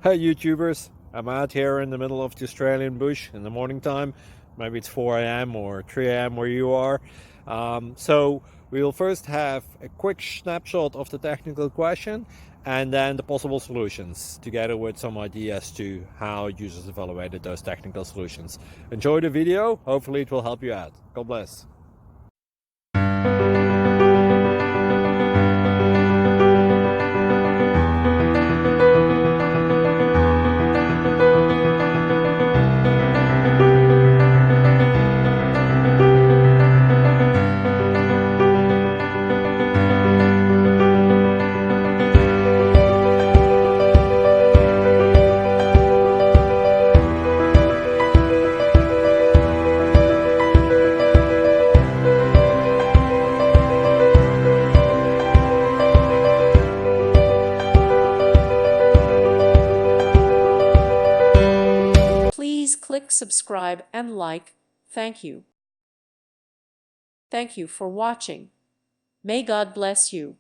Hey YouTubers, I'm out here in the middle of the Australian bush in the morning time. Maybe it's 4 a.m. or 3 a.m. where you are. So we'll first have a quick snapshot of the technical question and then the possible solutions, together with some ideas to how users evaluated those technical solutions. Enjoy the video, hopefully it will help you out. God bless. Please click subscribe and like. Thank you. Thank you for watching. May God bless you.